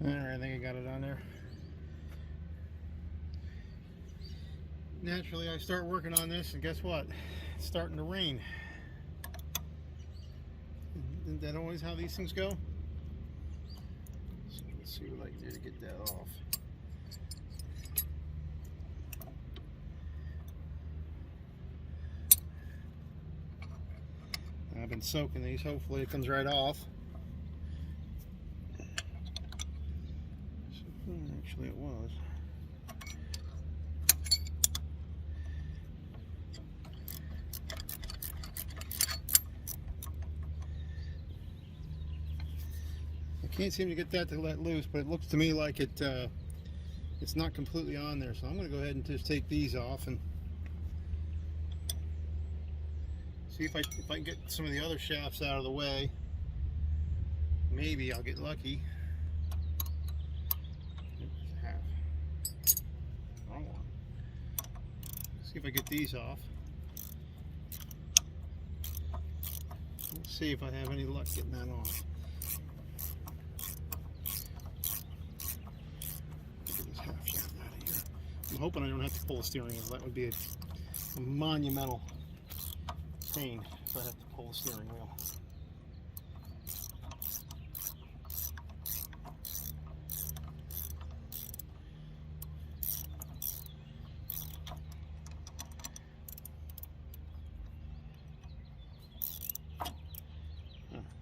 Alright, I think I got it on there. Naturally, I start working on this, and guess what? It's starting to rain. Isn't that always how these things go? So let's see what I can do to get that off. I've been soaking these. Hopefully it comes right off. Actually, it was. I can't seem to get that to let loose, but it looks to me like it's not completely on there. So I'm going to go ahead and just take these off and see if I can get some of the other shafts out of the way. Maybe I'll get lucky. Wrong one. See if I get these off. Let's see if I have any luck getting that off. Get this half shaft out of here. I'm hoping I don't have to pull the steering wheel. That would be a monumental pain if I have to pull the steering wheel.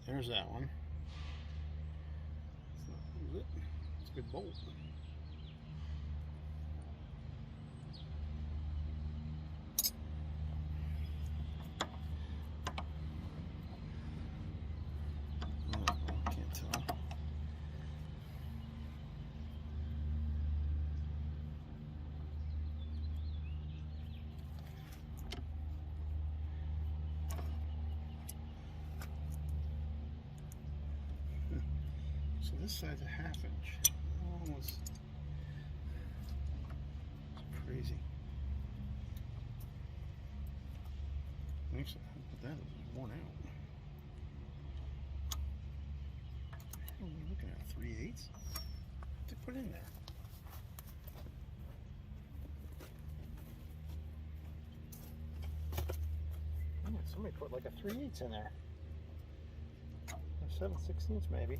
There's that one. It's a good bolt. Can't tell. So this side's a half inch. Almost. It's crazy. Actually, that is worn out. What are we looking at? 3/8? What did they put in there? Oh, somebody put like a 3/8 in there. Or 7/16 maybe.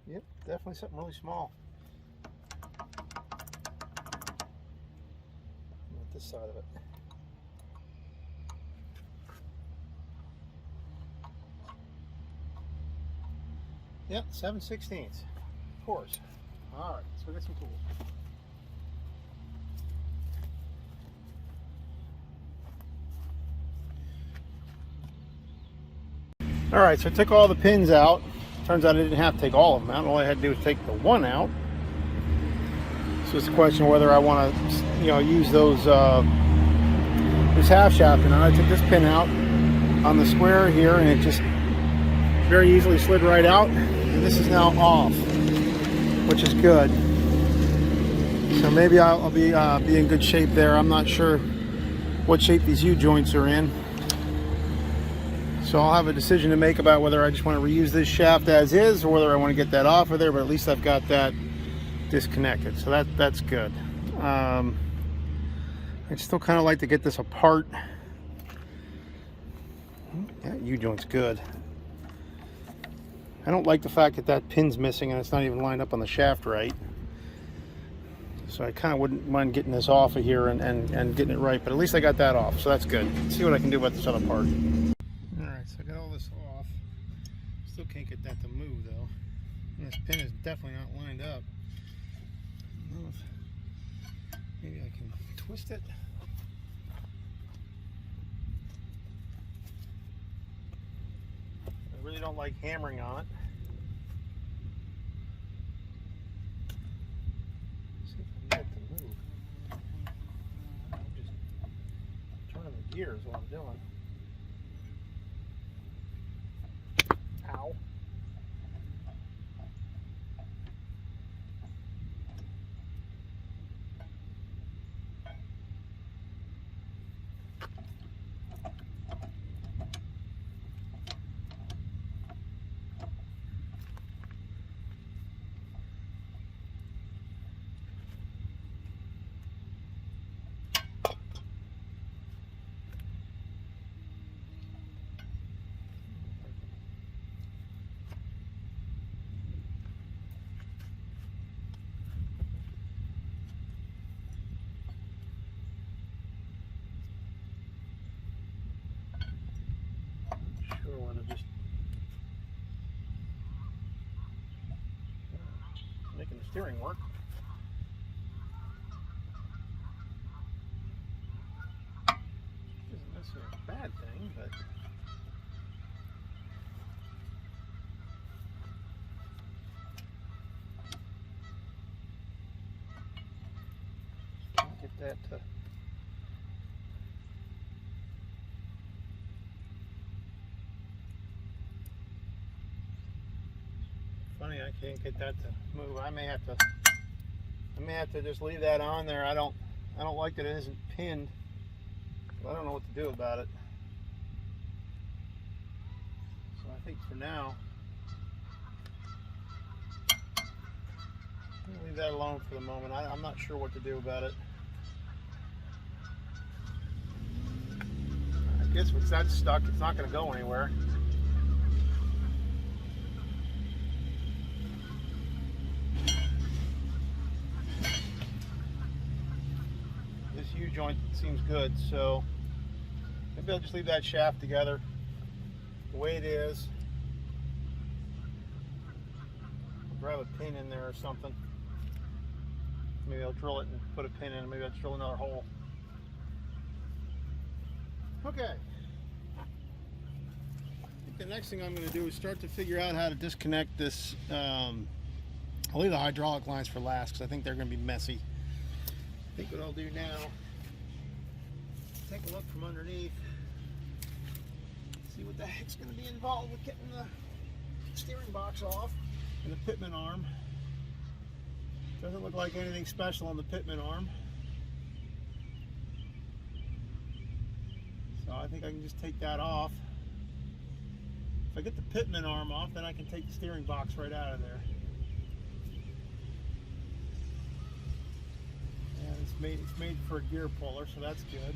Yep, definitely something really small. Not this side of it. Yep, 7/16. Of course. Alright, so we got some tools. Alright, so I took all the pins out. Turns out I didn't have to take all of them out. All I had to do was take the one out. So it's a question of whether I want to, use those this half shaft. And I took this pin out on the square here, and it just very easily slid right out. And this is now off, which is good. So maybe I'll be in good shape there. I'm not sure what shape these U-joints are in. So I'll have a decision to make about whether I just want to reuse this shaft as is or whether I want to get that off of there, but at least I've got that disconnected. So that's good. I'd still kind of like to get this apart. That U-joint's good. I don't like the fact that that pin's missing and it's not even lined up on the shaft right. So I kind of wouldn't mind getting this off of here and getting it right, but at least I got that off, so that's good. Let's see what I can do about this other part. Alright, so I got all this off. Still can't get that to move though. And this pin is definitely not lined up. I don't know if maybe I can twist it. I really don't like hammering on it. See if I can get it to move. I'm just turning the gears while I'm doing. Ow. making the steering work. Isn't necessarily a bad thing, but can't get that to. Funny, I can't get that to move. I may have to just leave that on there. I don't like that it isn't pinned. But I don't know what to do about it. So I think for now, I'm gonna leave that alone for the moment. I'm not sure what to do about it. I guess once that's stuck, it's not going to go anywhere. Joint seems good, so maybe I'll just leave that shaft together the way it is. Grab a pin in there or something. Maybe I'll drill it and put a pin in, and maybe I'll just drill another hole. Okay. I think the next thing I'm going to do is start to figure out how to disconnect this. I'll leave the hydraulic lines for last because I think they're going to be messy. I think what I'll do now, take a look from underneath, see what the heck's going to be involved with getting the steering box off and the pitman arm. Doesn't look like anything special on the pitman arm. So I think I can just take that off. If I get the pitman arm off, then I can take the steering box right out of there. And it's made for a gear puller, so that's good.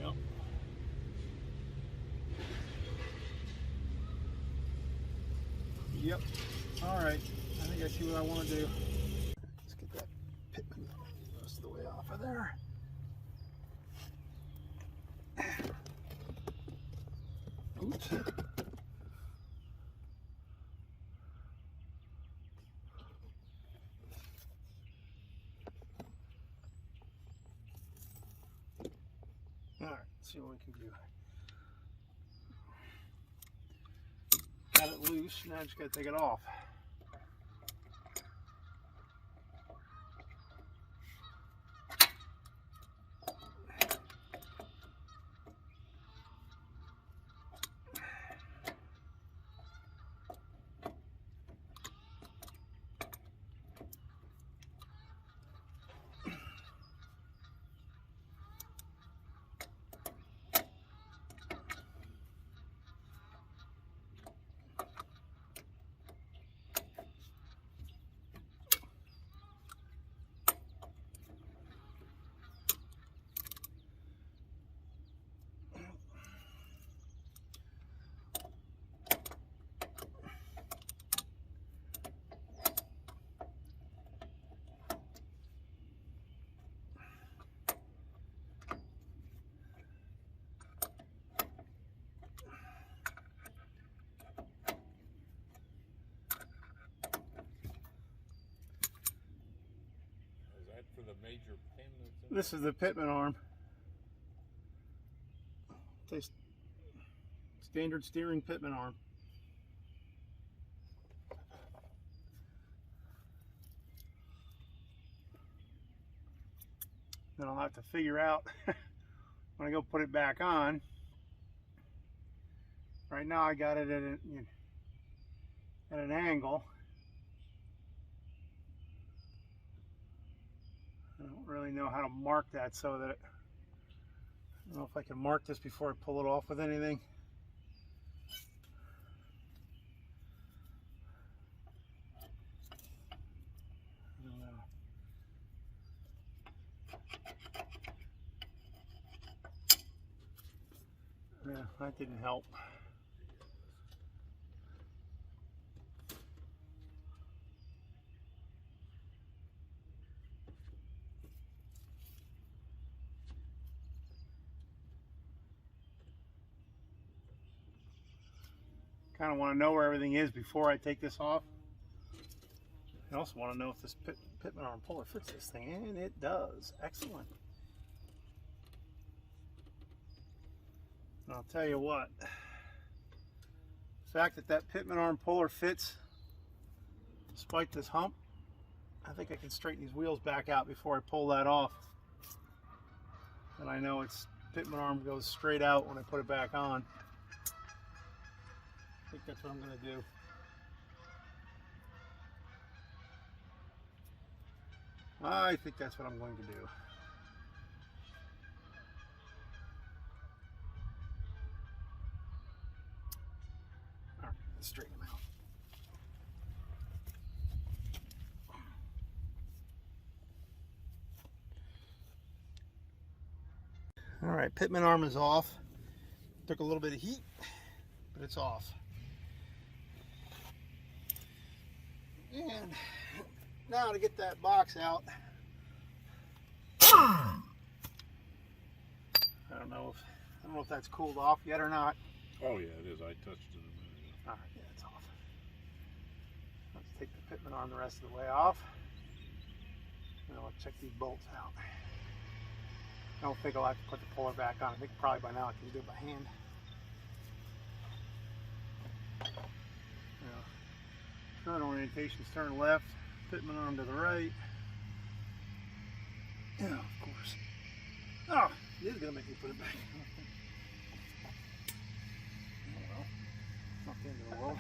Yep. Yep. All right. I think I see what I want to do. Let's get that pitman most of the way off of there. Oops. All right. Let's see what we can do. Got it loose. Now I just got to take it off. For the major pin that's in This is the pitman arm. It's a standard steering pitman arm. Then I'll have to figure out when I go put it back on. Right now I got it at an angle. I don't really know how to mark that so that I don't know if I can mark this before I pull it off with anything. I don't know. Yeah, that didn't help. Kind of want to know where everything is before I take this off. I also want to know if this pitman arm puller fits this thing, and it does. Excellent. And I'll tell you what, the fact that that pitman arm puller fits despite this hump, I think I can straighten these wheels back out before I pull that off. And I know its pitman arm goes straight out when I put it back on. I think that's what I'm going to do. I think that's what I'm going to do. All right, let's straighten them out. All right, pitman arm is off. Took a little bit of heat, but it's off. And now to get that box out, I don't know if that's cooled off yet or not. Oh yeah, it is. I touched it a minute ago. All right, yeah, it's off. Let's take the pitman arm the rest of the way off. And I'll check these bolts out. I don't think I'll have to put the puller back on. I think probably by now I can do it by hand. Front orientation's turn left, pitman arm to the right. Yeah, of course. Oh, it is gonna make me put it back. Oh well, it's not the end of the world.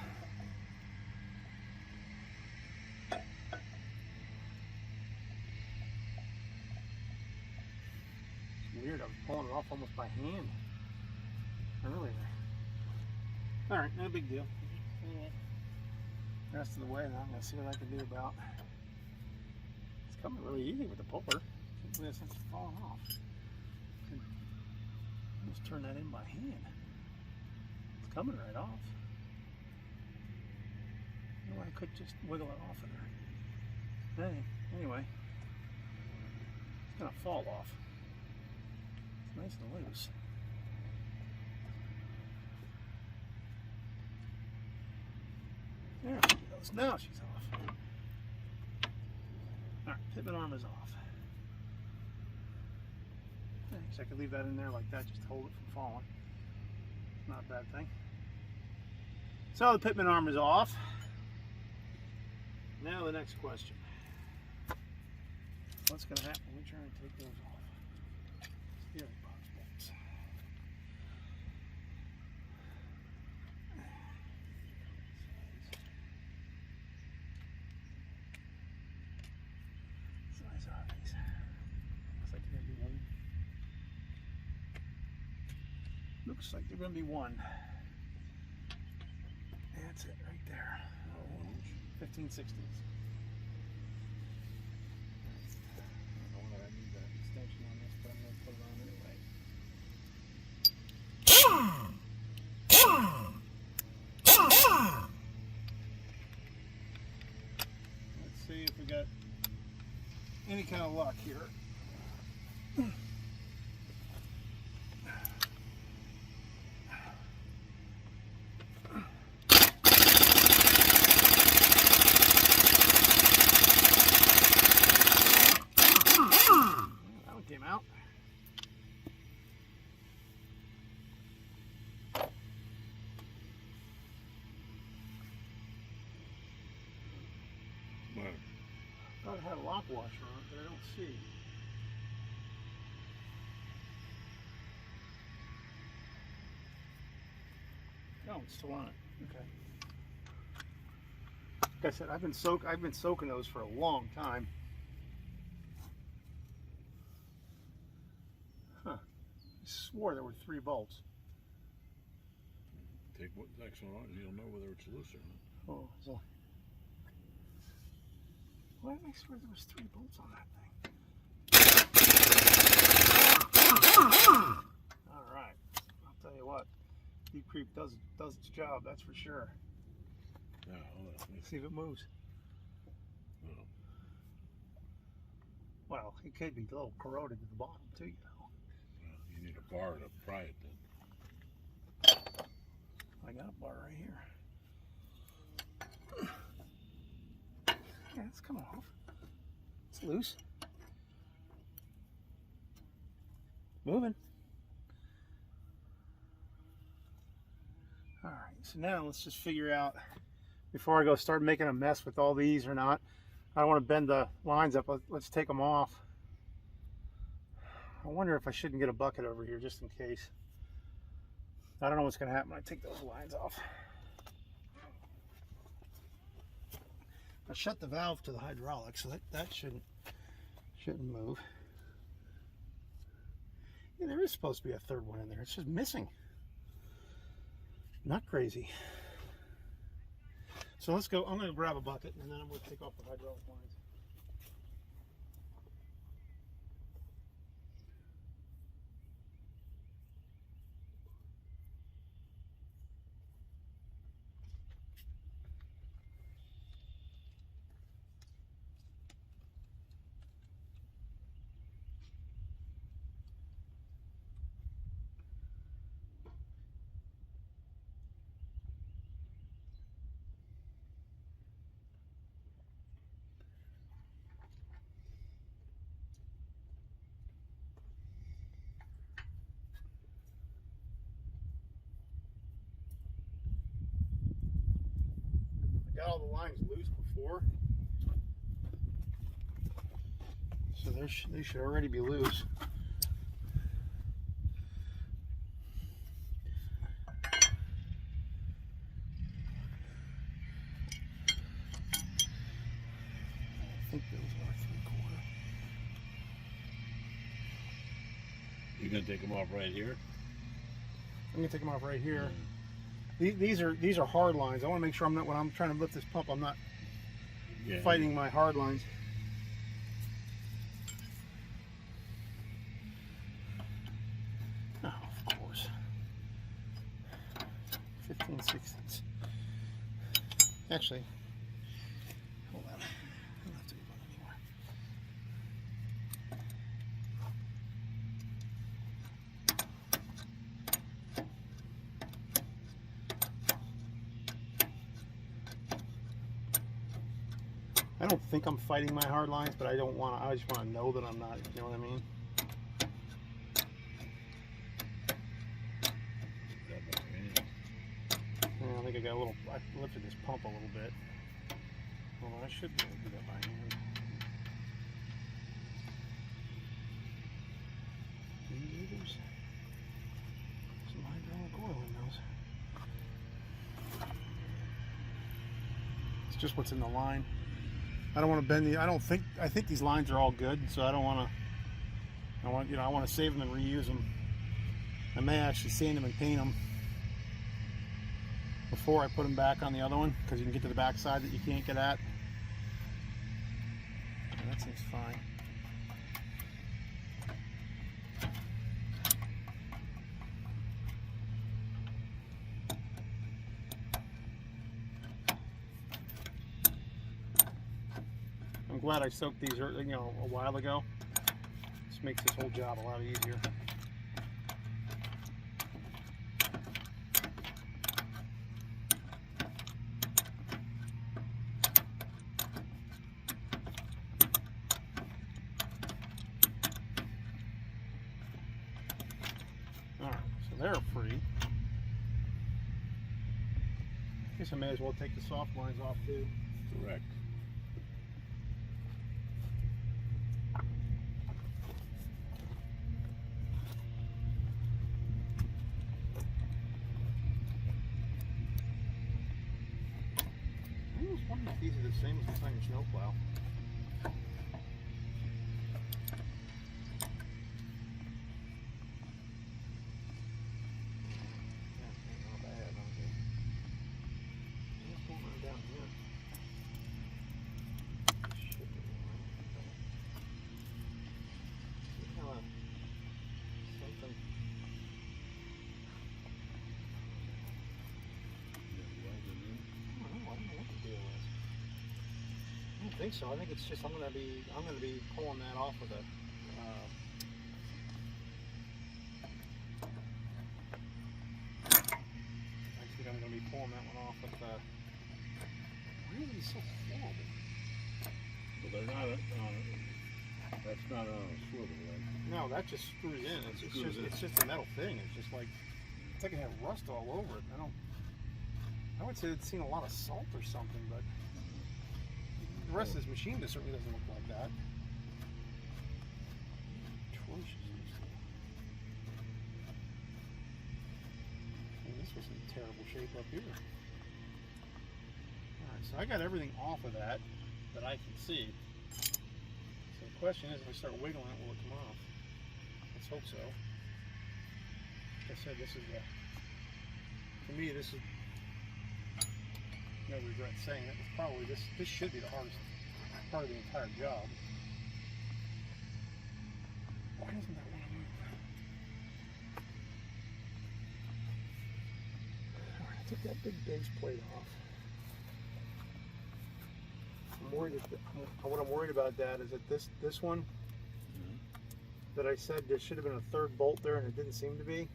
It's weird, I was pulling it off almost by hand. Earlier. Alright, no big deal. Rest of the way now, I'm going to see what I can do about it. It's coming really easy with the puller. This thing's falling off. I can almost turn that in by hand. It's coming right off. Well, I could just wiggle it off of there. Hey, anyway, it's going to fall off. It's nice and loose. There she goes. Now she's off. Alright, pitman arm is off. Thanks. I could leave that in there like that, just to hold it from falling. Not a bad thing. So the pitman arm is off. Now the next question. What's going to happen when we try and take those off? Steering box bolts. Looks like they're going to be one. That's it right there. 15/16. I don't know whether I need that extension on this, but I'm going to put it on anyway. Let's see if we got any kind of luck here. Came out. What? I thought it had a lock washer on it, but I don't see. Oh, it's still on it. Okay. Like I said, I've been soaking those for a long time. Huh. I swore there were 3 bolts. Take what next one on and you'll know whether it's loose or not. Oh, so. Why did I swear there was 3 bolts on that thing? Alright. I'll tell you what. Deep creep does its job, that's for sure. Yeah, hold on. Let's see if it moves. No. Well, it could be a little corroded at the bottom too, you know. Well, you need a bar to pry it then. I got a bar right here. It's coming off. It's loose. Moving. All right, so now let's just figure out, before I go start making a mess with all these or not, I don't want to bend the lines up. Let's take them off. I wonder if I shouldn't get a bucket over here just in case. I don't know what's going to happen when I take those lines off. I shut the valve to the hydraulic, so that shouldn't move. Yeah, there is supposed to be a third one in there. It's just missing. Not crazy. So let's go. I'm going to grab a bucket and then I'm going to take off the hydraulic lines. Got all the lines loose before, so they should already be loose. I think those are 3/4. You're gonna take them off right here? I'm gonna take them off right here. These are hard lines. I want to make sure I'm not, when I'm trying to lift this pump, I'm not fighting my hard lines. Oh, of course. 15/16. Actually, hold on. I don't have to be one anymore. I don't think I'm fighting my hard lines, but I don't want to. I just want to know that I'm not. You know what I mean? Yeah, I think I got a little. I lifted this pump a little bit. Well, I should be able to do that by hand. There's some hydraulic oil in those. It's just what's in the line. I don't want to bend the. I think these lines are all good, so I don't want to. I want to save them and reuse them. I may actually sand them and paint them before I put them back on the other one, because you can get to the back side that you can't get at. And that seems fine. I'm glad I soaked these, a while ago. This makes this whole job a lot easier. All right, so they're free. I guess I may as well take the soft lines off too. Correct. I almost wonder if these are the same as what's on your snowplow. Not bad, okay. What's going on down here? Shit, something. I don't know what the deal is. I don't think so. I think it's just I'm gonna be pulling that off with a. I think I'm gonna be pulling that one off with. Why are these so horrible? But they're not that's not on a swivel, right? No, that just screws in. It's just a metal thing. It's like it had rust all over it. I would say it's seen a lot of salt or something, but the rest of this machine certainly doesn't look like that. Atrocious. And this was in terrible shape up here. Alright, so I got everything off of that I can see. So the question is, if I start wiggling it, will it come off? Let's hope so. Like I said, this is for me, this is no regret saying it. It's probably this should be the hardest part of the entire job. Why doesn't that want to move? Alright, I took that big base plate off. I'm worried what I'm worried about that is that this one that I said there should have been a third bolt there and it didn't seem to be.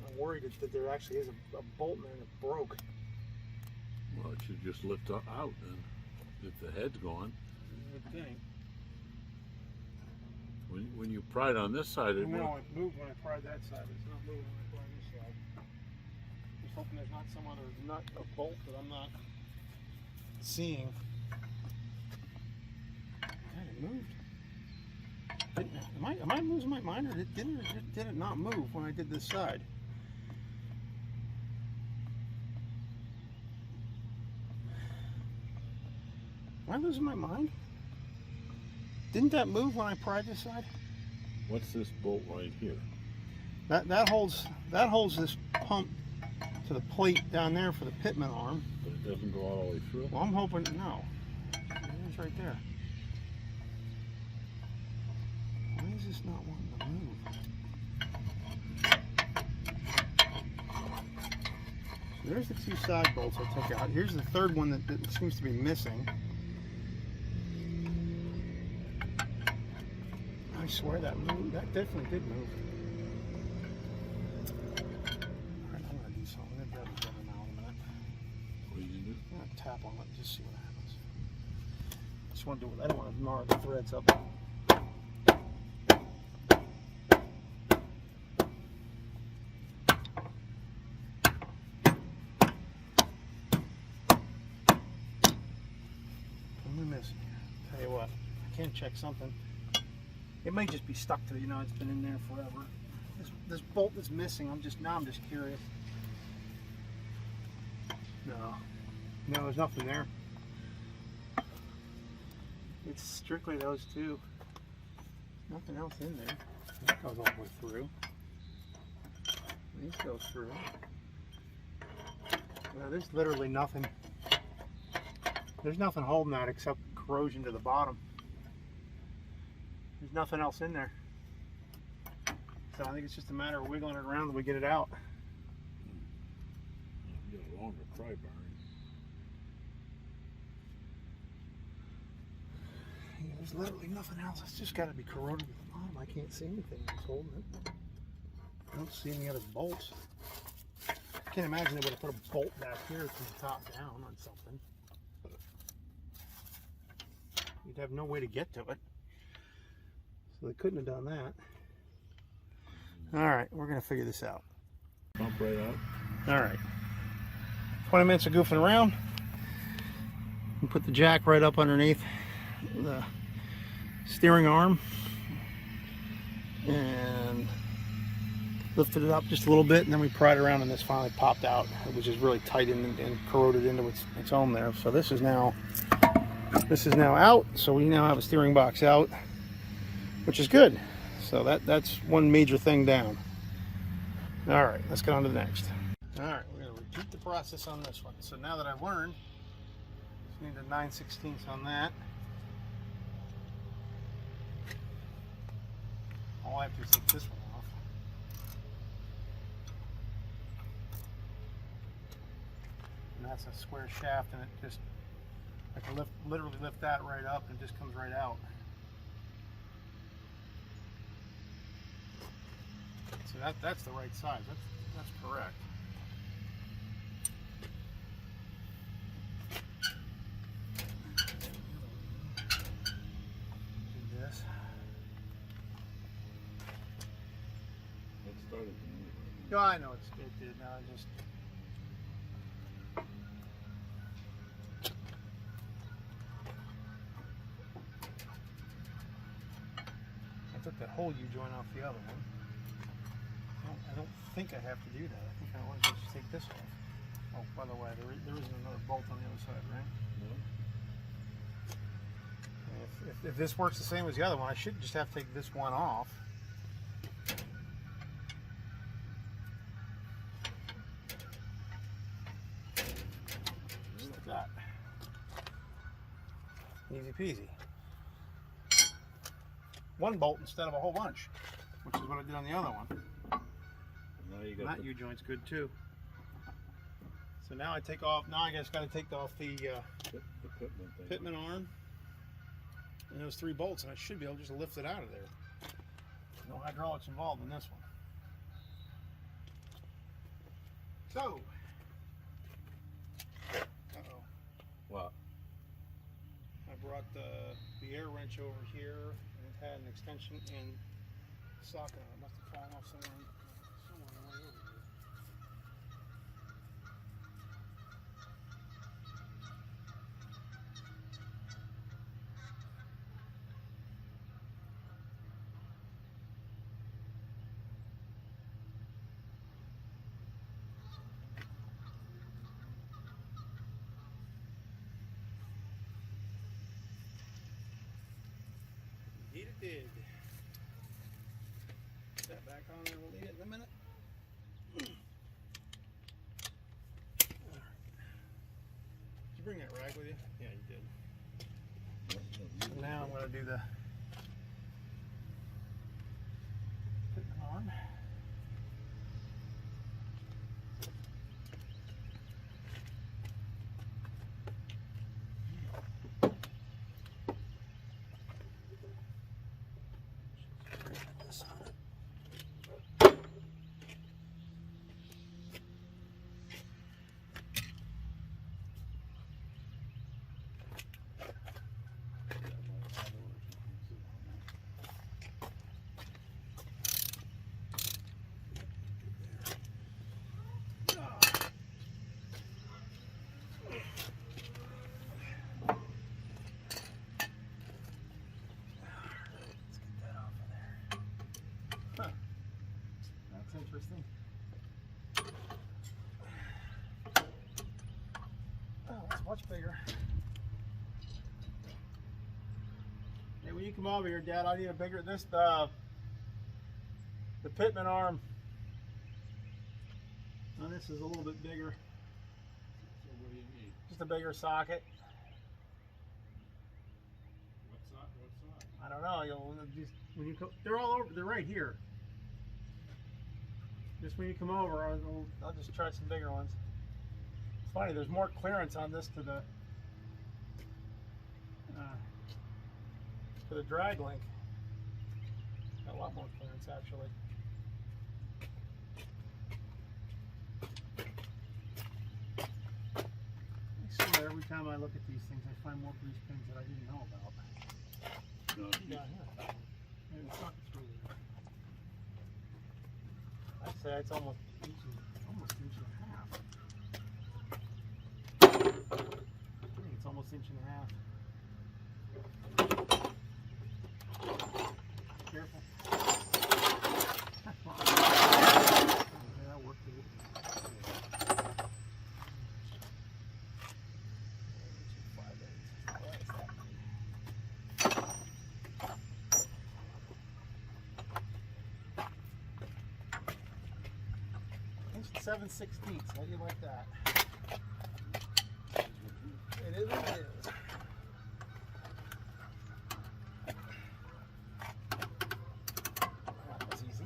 I'm worried that there actually is a bolt in there and it broke. Well, it should just lift out then, if the head's gone. You would think. When you pry it on this side, it No, it moved when I pried that side. It's not moving when I pry this side. Just hoping there's not some other nut or bolt that I'm not seeing. God, it moved. Am I losing my mind, or did it not move when I did this side? Am I losing my mind? Didn't that move when I pried this side? What's this bolt right here? That holds this pump to the plate down there for the pitman arm. But it doesn't go all the way through? Well, I'm hoping, no. It's right there. Why is this not wanting to move? So there's the two side bolts I took out. Here's the third one that seems to be missing. I swear that moved. That definitely did move. Alright, I'm going to do something. I'm going to grab the rubber now in a minute. What are you going to do? I'm going to tap on it and just see what happens. I don't want to gnar the threads up. What am I missing here? Tell you what, I can't check something. It may just be stuck to, it's been in there forever. This bolt is missing. I'm just curious. No, there's nothing there. It's strictly those two. Nothing else in there. That goes all the way through. These go through. Well, there's literally nothing. There's nothing holding that except corrosion to the bottom. There's nothing else in there. So I think it's just a matter of wiggling it around until we get it out. You got a longer pry bar. Yeah, there's literally nothing else. It's just got to be corroded at the bottom. I can't see anything that's holding it. I don't see any other bolts. I can't imagine they would have put a bolt back here from the top down on something. You'd have no way to get to it. So they couldn't have done that. Alright, we're going to figure this out. Pump right out. Alright. 20 minutes of goofing around. And put the jack right up underneath the steering arm. And lifted it up just a little bit, and then we pried around and this finally popped out. It was just really tight and corroded into its own there. So this is now out. So we now have a steering box out, which is good. So that's one major thing down. All right, let's get on to the next. All right, we're going to repeat the process on this one. So now that I've learned, just need a 9/16 on that. All I have to do is take this one off. And that's a square shaft, and it just, I can literally lift that right up and it just comes right out. So that's the right size. That's correct. No, I know it did. No, I just. I took that whole U-joint off the other one. I don't think I have to do that. I think I want to just take this off. Oh, by the way, there isn't another bolt on the other side, right? No. If this works the same as the other one, I should just have to take this one off. Just like that. Easy peasy. One bolt instead of a whole bunch, which is what I did on the other one. Now you And got that U-joint's good too. So now I take off, now I just got to take off the the pitman thing. pitman arm and those 3 bolts, and I should be able to just lift it out of there. No hydraulics involved in this one. So, uh-oh, What? I brought the air wrench over here, and it had an extension and socket on it. It must have fallen off somewhere on the way over here. Indeed it did. Put that back on there, we'll need it in a minute. Did you bring that rag with you? Yeah, you did. So now I'm going to do the pitman arm. Interesting. Oh, that's much bigger. Hey, when you come over here, Dad, I need a bigger. The pitman arm on this is a little bit bigger. So what do you need? Just a bigger socket. What size? I don't know. You'll just when you come, they're all over. They're right here. Just when you come over, I'll just try some bigger ones. It's funny, there's more clearance on this to the drag link. Got a lot more clearance actually. I swear every time I look at these things, I find more grease pins that I didn't know about. No, Yeah, here. Maybe the socket's really there. I'd say it's almost inch and a half. I think it's almost inch and a half. Careful. Okay, that worked good. Inch and 7/16. How do you like that? It is what it is. That was easy.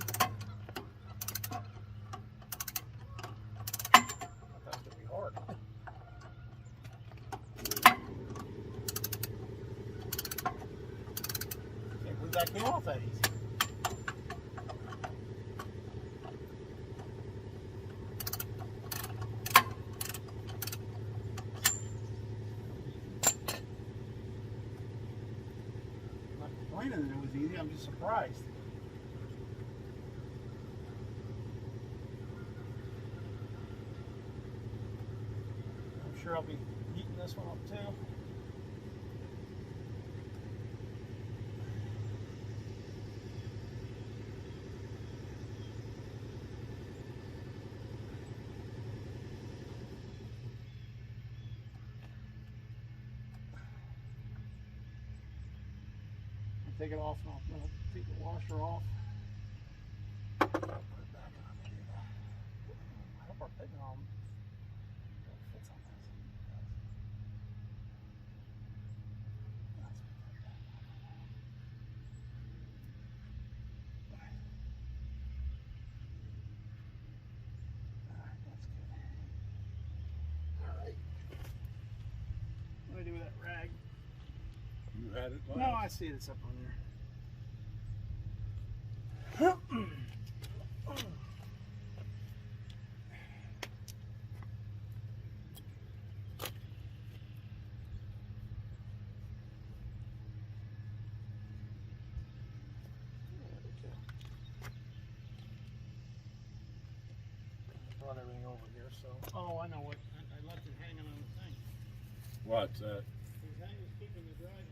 I thought that was going to be hard. Can't believe that came off that easy. That it was easy, I'm just surprised. sure I'll be heating this one up too. Take it off and I'll take the washer off. Put it back on here. I hope our pitman fits on this. That's good. Alright, that's good. Alright. What do I do with that rag? You had it last. No, I see it's up on there. I brought everything over here, so. Oh, I know what. I left it hanging on the thing. What's that? He was keeping the drive